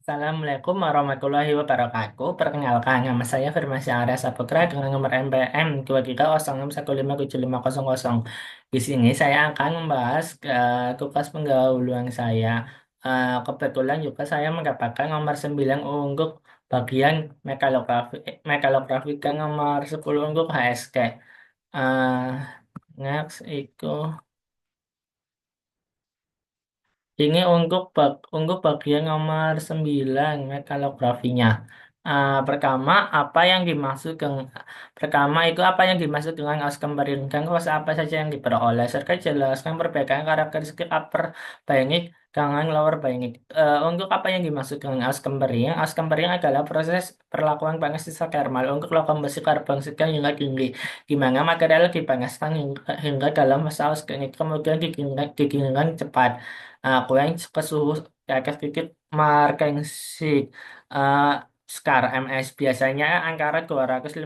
Assalamualaikum warahmatullahi wabarakatuh. Perkenalkan, nama saya Firmansyah Arya Saputra dengan nomor NPM 2306157500. Di sini saya akan membahas tugas pendahuluan saya. Kebetulan juga saya mendapatkan nomor 9 untuk bagian mekalografi dan nomor 10 untuk HSK. Eh, Next, itu. Ini untuk bagian nomor 9 metalografinya. Pertama, pertama itu apa yang dimaksud dengan Oscambarium dan kuasa apa saja yang diperoleh. Serta jelaskan perbedaan karakteristik upper bayangic dengan lower bayangic. Untuk apa yang dimaksud dengan Oscambarium? Oscambarium adalah proses perlakuan panas sisa thermal untuk logam besi karbon sedang hingga tinggi, di mana material dipanaskan hingga dalam masa austenit, kemudian didinginkan cepat. Kurang ke suhu di atas titik markensi uh, Skar MS biasanya antara 250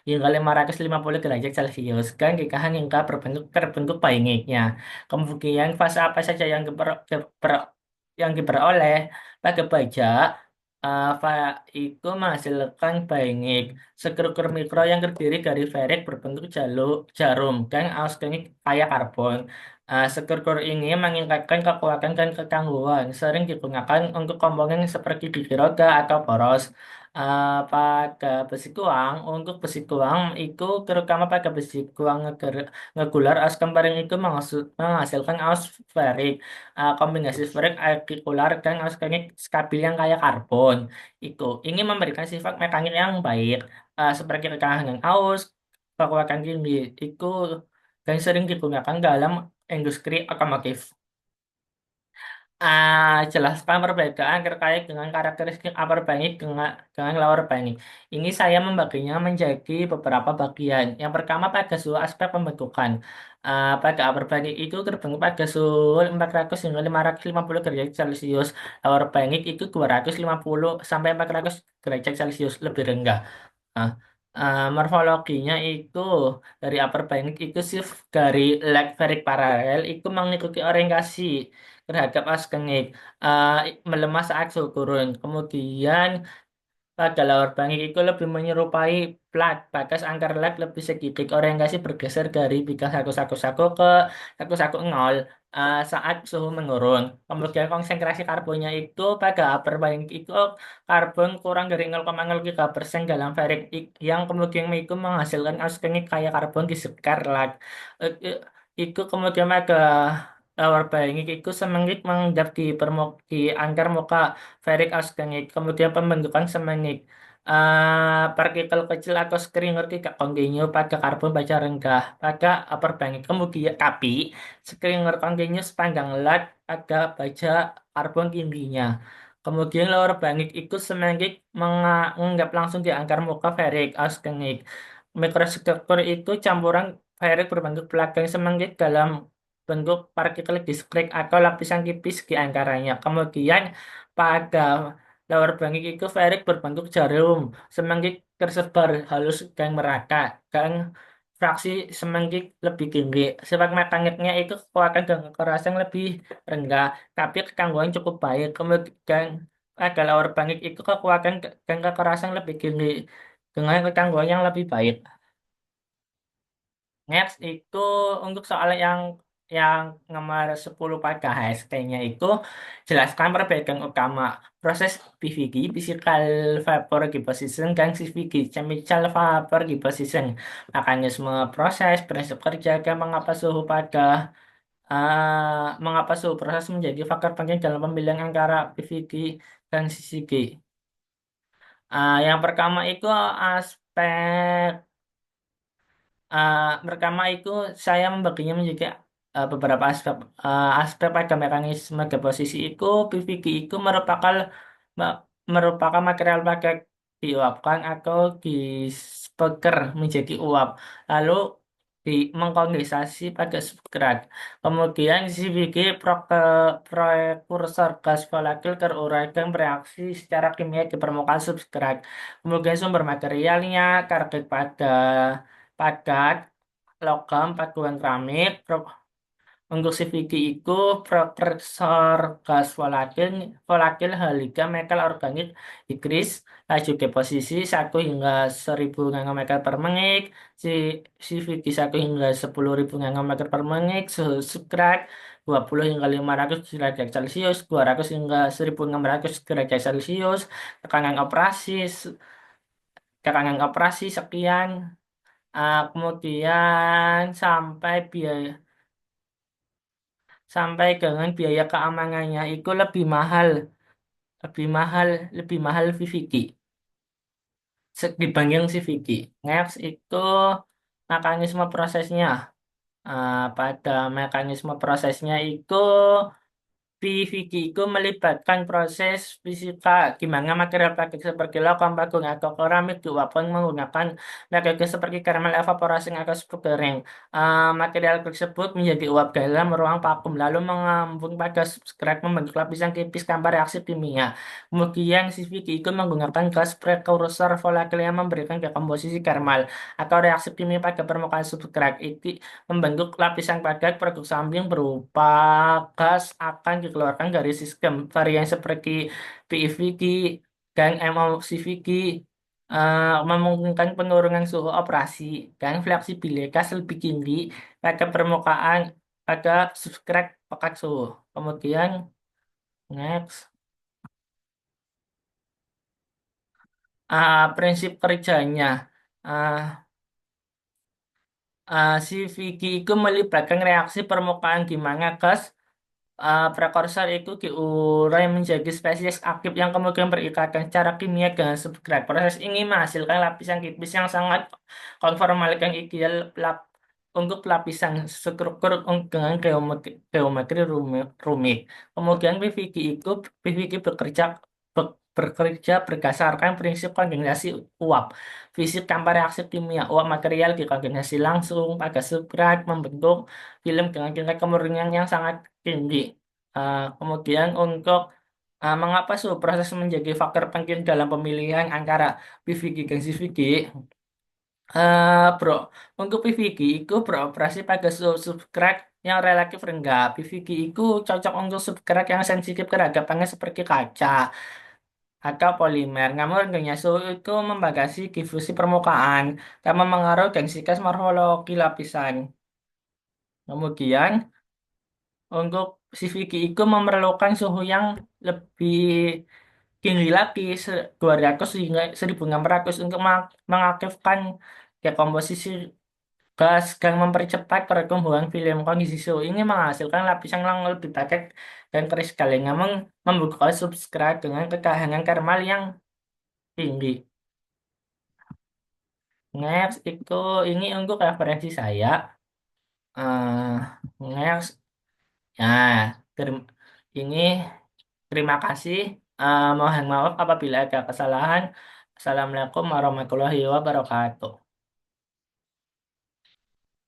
hingga 550 derajat Celcius dan ditahan hingga terbentuk baiknya. Kemudian fase apa saja yang diperoleh pada baja itu menghasilkan baingik struktur mikro yang terdiri dari ferrit berbentuk jarum dan austenik kaya karbon. Struktur ini meningkatkan kekuatan dan ketangguhan, sering digunakan untuk komponen seperti gigi roda atau poros. Pada besi tuang, untuk besi tuang itu terutama pada besi tuang ngegular as kemarin itu menghasilkan aus ferrik. Kombinasi ferrik artikular dan austenik stabil yang kaya karbon. Ini memberikan sifat mekanik yang baik, seperti ketahanan aus, kekuatan tinggi. Itu dan sering digunakan dalam industri otomotif. Jelaskan perbedaan terkait dengan karakteristik upper body dengan lower body. Ini saya membaginya menjadi beberapa bagian. Yang pertama pada suhu aspek pembentukan. Pada upper body itu terbentuk pada suhu 400 hingga 550 derajat Celcius. Lower body itu 250 sampai 400 derajat Celcius lebih rendah. Nah, morfologinya itu dari upper band itu shift dari leg ferric paralel itu mengikuti orientasi terhadap askenit, melemah saat suhu turun. Kemudian pada lower band itu lebih menyerupai plat, bagas antar leg lebih sedikit orientasi bergeser dari bika 111 ke 110 saat suhu menurun. Kemudian konsentrasi karbonnya itu pada upper band itu karbon kurang dari 0,03% dalam ferrit yang kemudian itu menghasilkan arsenik kaya karbon di sekitar lag. Itu kemudian ada lower band itu semengit mengendap di angker muka ferric arsenik. Kemudian pembentukan semengit. Partikel kecil atau stringer tidak kontinu pada karbon baja rendah pada upper band. Kemudian tapi stringer kontinu sepanjang lat ada baja karbon tingginya. Kemudian lower bangkit itu semangkit menganggap langsung di akar muka ferrik austenit. Mikrostruktur itu campuran ferrik berbentuk pelagang semangkit dalam bentuk partikel diskret atau lapisan tipis di antaranya. Kemudian pada lower bangkit itu ferrik berbentuk jarum, semangkit tersebar halus dan merata, dan fraksi semangkit lebih tinggi. Sifat mekaniknya itu kekuatan dan kekerasan lebih rendah tapi ketangguhan cukup baik. Kemudian adalah organik itu kekuatan dan kekerasan lebih tinggi dengan ketangguhan yang lebih baik. Next itu untuk soal yang nomor 10 pada HST-nya itu jelaskan perbedaan utama proses PVD, Physical Vapor Deposition, dan CVD, Chemical Vapor Deposition, mekanisme proses, prinsip kerja, dan mengapa suhu proses menjadi faktor penting dalam pemilihan antara PVD dan CCG. Yang pertama itu pertama itu saya membaginya menjadi beberapa aspek pada mekanisme deposisi itu PVD itu me- merupakan material pada diuapkan atau dispeker menjadi uap lalu mengkondensasi pada substrat. Kemudian CVD prekursor gas volatil terurai dan bereaksi secara kimia di permukaan substrat. Kemudian sumber materialnya target pada padat, logam, paduan keramik, Untuk CVK itu prekursor gas volatil halida metal organik Inggris laju ke posisi 1 hingga 1000 nanometer per menit, si CVK 1 hingga 10.000 nanometer per menit, suhu substrat 20 hingga 500 derajat Celcius, 200 hingga 1600 derajat Celcius, tekanan operasi tekanan operasi sekian. Kemudian sampai dengan biaya keamanannya itu lebih mahal, lebih mahal VVK dibanding CVK. Next itu mekanisme prosesnya. Pada mekanisme prosesnya itu PVD itu melibatkan proses fisika gimana material plastik seperti logam, bagong, atau keramik diuapkan menggunakan metode seperti thermal evaporasi atau sputtering. Material tersebut menjadi uap dalam ruang vakum lalu mengambung pada substrat membentuk lapisan tipis tanpa reaksi kimia. Kemudian CVD itu menggunakan gas prekursor volatil yang memberikan dekomposisi thermal atau reaksi kimia pada permukaan substrat. Membentuk lapisan padat produk samping berupa gas akan dikeluarkan dari sistem varian seperti PEVD dan MOCVD, memungkinkan penurunan suhu operasi dan fleksibilitas lebih tinggi pada permukaan pada substrat pekat suhu. Kemudian next, prinsip kerjanya. Ah, CVD itu melibatkan reaksi permukaan di mana gas prekursor itu diurai menjadi spesies aktif yang kemudian berikatan secara kimia dengan substrat. Proses ini menghasilkan lapisan tipis yang sangat konformal yang ideal untuk lapisan struktur dengan geometri rumit. Kemudian PVD bekerja berdasarkan prinsip kondensasi uap. Fisik tanpa reaksi kimia, uap material dikondensasi langsung pada substrat membentuk film dengan tingkat kemurnian yang sangat tinggi. Kemudian untuk mengapa suhu proses menjadi faktor penting dalam pemilihan antara PVD dan CVD? Bro, untuk PVD itu beroperasi pada suhu substrat yang relatif rendah. PVD itu cocok untuk substrat yang sensitif terhadap panas seperti kaca atau polimer. Namun renggangnya suhu itu membatasi difusi permukaan dan memengaruhi densitas morfologi lapisan. Kemudian untuk CVK itu memerlukan suhu yang lebih tinggi lagi, 200 hingga 1600 untuk mengaktifkan dekomposisi gas dan mempercepat pertumbuhan film. Kondisi suhu ini menghasilkan lapisan yang lebih padat dan kristal, namun membuka substrat dengan ketahanan thermal yang tinggi. Next itu ini untuk referensi saya. Next, nah, terima, ini terima kasih. Mohon maaf apabila ada kesalahan. Assalamualaikum warahmatullahi wabarakatuh.